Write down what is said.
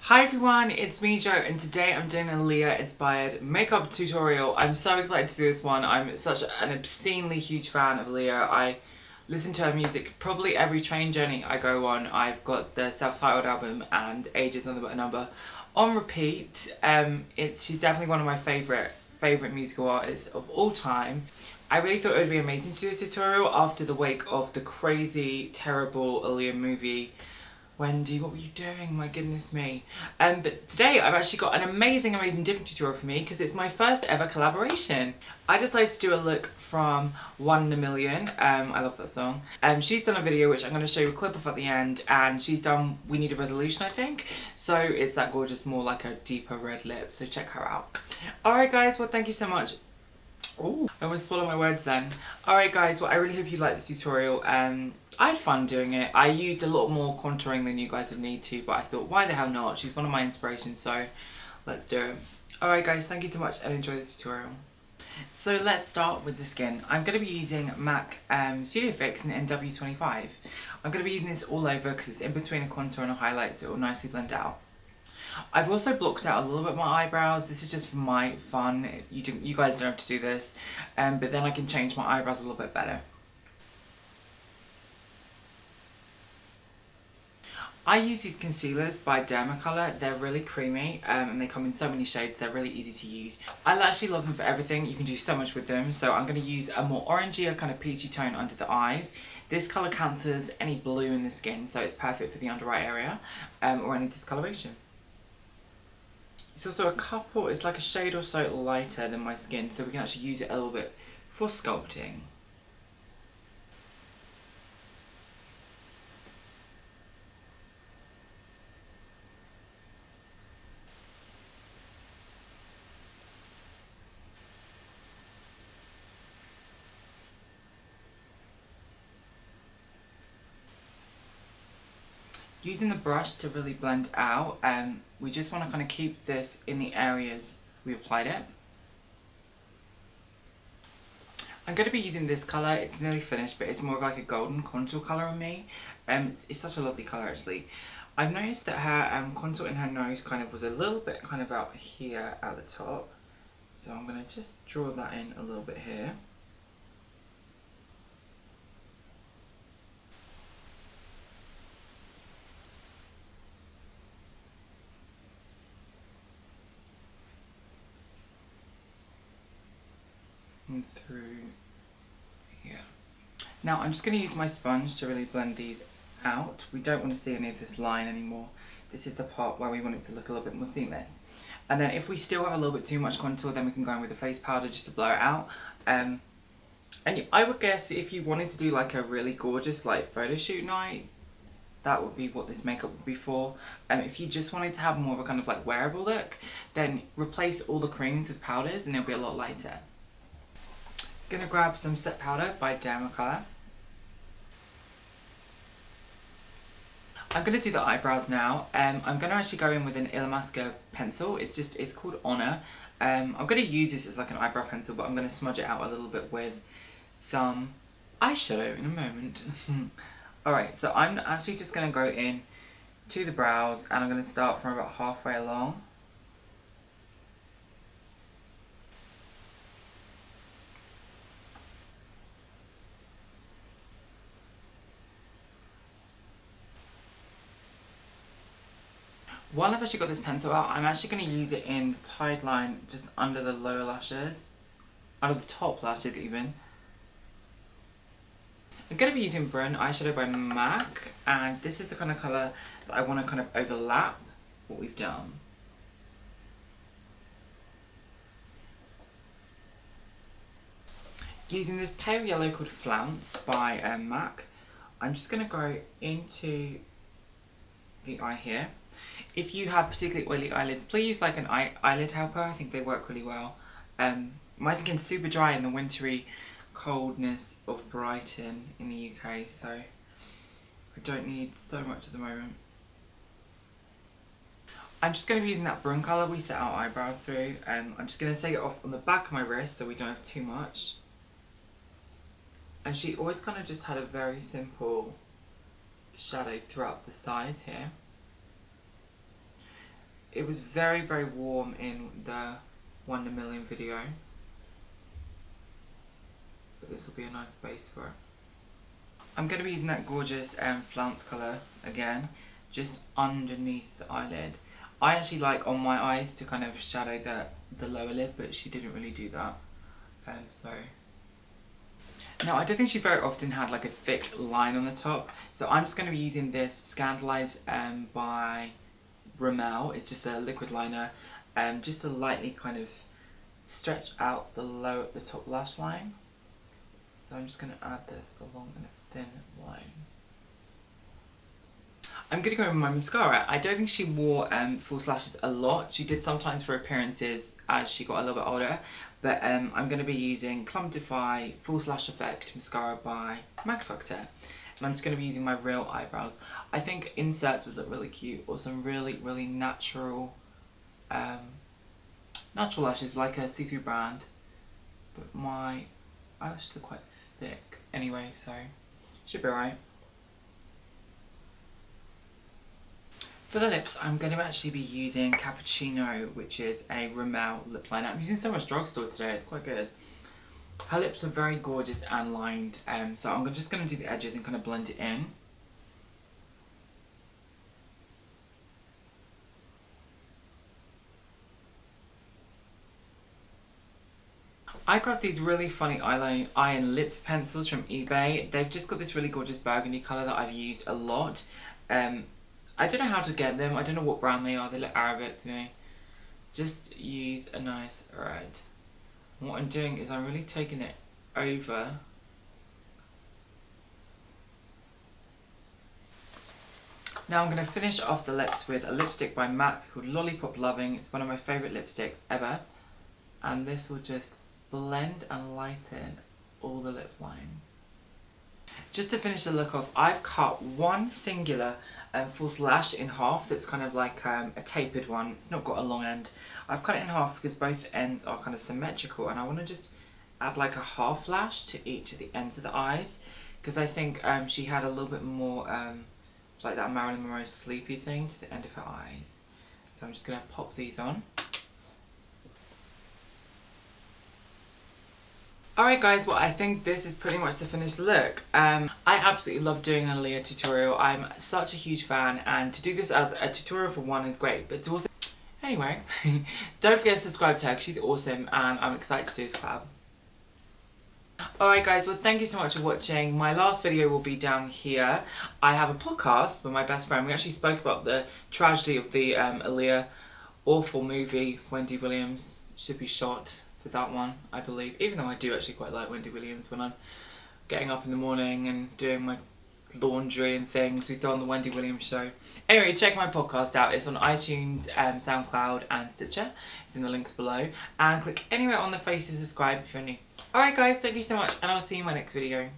Hi everyone, it's me Jo, and today I'm doing an Aaliyah inspired makeup tutorial. I'm so excited to do this one. I'm such an obscenely huge fan of Aaliyah. I listen to her music probably every train journey I go on. I've got the self-titled album and Ages Nothing But a Number on repeat. She's definitely one of my favourite musical artists of all time. I really thought it would be amazing to do this tutorial after the wake of the crazy, terrible Aaliyah movie. Wendy, what were you doing? My goodness me. But today I've actually got an amazing different tutorial for me because it's my first ever collaboration. I decided to do a look from One in a Million. I love that song. She's done a video which I'm going to show you a clip of at the end, and she's done We Need a Resolution, I think. So it's that gorgeous, more like a deeper red lip, so check her out. Alright guys, well thank you so much. Oh, I almost swallowed my words then. Alright guys, well I really hope you liked this tutorial. I had fun doing it. I used a lot more contouring than you guys would need to, but I thought why the hell not? She's one of my inspirations, so let's do it. Alright guys, thank you so much and enjoy this tutorial. So let's start with the skin. I'm going to be using MAC Studio Fix in NW25. I'm going to be using this all over because it's in between a contour and a highlight, so it will nicely blend out. I've also blocked out a little bit of my eyebrows. This is just for my fun. You guys don't have to do this, but then I can change my eyebrows a little bit better. I use these concealers by Dermacolor. They're really creamy and they come in so many shades. They're really easy to use. I actually love them for everything. You can do so much with them. So I'm going to use a more orangey or kind of peachy tone under the eyes. This colour counts as any blue in the skin, so it's perfect for the under eye area or any discoloration. It's also it's like a shade or so lighter than my skin, so we can actually use it a little bit for sculpting. Using the brush to really blend out, we just want to kind of keep this in the areas we applied it. I'm going to be using this colour. It's nearly finished, but it's more of like a golden contour colour on me. It's such a lovely colour actually. I've noticed that her contour in her nose kind of was a little bit kind of out here at the top. So I'm going to just draw that in a little bit here. And through here. Now I'm just going to use my sponge to really blend these out. We don't want to see any of this line anymore. This is the part where we want it to look a little bit more seamless. And then if we still have a little bit too much contour, then we can go in with a face powder just to blur it out. And I would guess if you wanted to do like a really gorgeous like photo shoot night, that would be what this makeup would be for. If you just wanted to have more of a kind of like wearable look, then replace all the creams with powders and it'll be a lot lighter. Gonna grab some set powder by Dermacolor. I'm gonna do the eyebrows now. I'm gonna actually go in with an Illamasqua pencil. It's called Honor. I'm gonna use this as like an eyebrow pencil, but I'm gonna smudge it out a little bit with some eyeshadow in a moment. Alright, so I'm actually just gonna go in to the brows and I'm gonna start from about halfway along. While I've actually got this pencil out, I'm actually going to use it in the tide line just under the lower lashes, under the top lashes even. I'm going to be using Brown eyeshadow by MAC, and this is the kind of colour that I want to kind of overlap what we've done. Using this pale yellow called Flounce by MAC, I'm just going to go into the eye here. If you have particularly oily eyelids, please use like an eyelid helper. I think they work really well. My skin's super dry in the wintry coldness of Brighton in the UK, so I don't need so much at the moment. I'm just going to be using that brown colour we set our eyebrows through. I'm just going to take it off on the back of my wrist so we don't have too much. And she always kind of just had a very simple shadow throughout the sides here. it was very, very warm in the 1 in a million video. But this will be a nice base for it. I'm going to be using that gorgeous flounce colour again, just underneath the eyelid. I actually like on my eyes to kind of shadow the lower lid, but she didn't really do that. So now, I don't think she very often had like a thick line on the top, so I'm just going to be using this Scandalise by Rimmel. It's just a liquid liner, just to lightly kind of stretch out the top lash line. So I'm just going to add this along in a thin line. I'm going to go with my mascara. I don't think she wore false lashes a lot. She did sometimes for appearances as she got a little bit older. But I'm going to be using Clumpify False Lash Effect Mascara by Max Factor. And I'm just going to be using my real eyebrows. I think inserts would look really cute, or some really, really natural lashes, like a see-through brand. But my eyelashes are quite thick anyway, so should be alright. For the lips, I'm going to actually be using Cappuccino, which is a Rimmel lip liner. I'm using so much drugstore today, it's quite good. Her lips are very gorgeous and lined, so I'm just going to do the edges and kind of blend it in. I grabbed these really funny eye and lip pencils from eBay. They've just got this really gorgeous burgundy colour that I've used a lot. I don't know how to get them, I don't know what brand they are, they look Arabic to me. Just use a nice red. And what I'm doing is I'm really taking it over. Now I'm going to finish off the lips with a lipstick by MAC called Lollipop Loving. It's one of my favourite lipsticks ever. And this will just blend and lighten all the lip line. Just to finish the look off, I've cut one singular false lash in half that's kind of like a tapered one. It's not got a long end. I've cut it in half because both ends are kind of symmetrical, and I want to just add like a half lash to each of the ends of the eyes, because I think she had a little bit more like that Marilyn Monroe sleepy thing to the end of her eyes. So I'm just going to pop these on. Alright guys, well I think this is pretty much the finished look. I absolutely love doing an Aaliyah tutorial. I'm such a huge fan, and to do this as a tutorial for one is great, but to also... Anyway, don't forget to subscribe to her, she's awesome and I'm excited to do this collab. Alright guys, well thank you so much for watching. My last video will be down here. I have a podcast with my best friend. We actually spoke about the tragedy of the Aaliyah awful movie. Wendy Williams should be shot for that one, I believe. Even though I do actually quite like Wendy Williams when I'm getting up in the morning and doing my laundry and things. We throw on the Wendy Williams show. Anyway, check my podcast out. It's on iTunes, SoundCloud and Stitcher. It's in the links below. And click anywhere on the face to subscribe if you're new. Alright guys, thank you so much and I'll see you in my next video.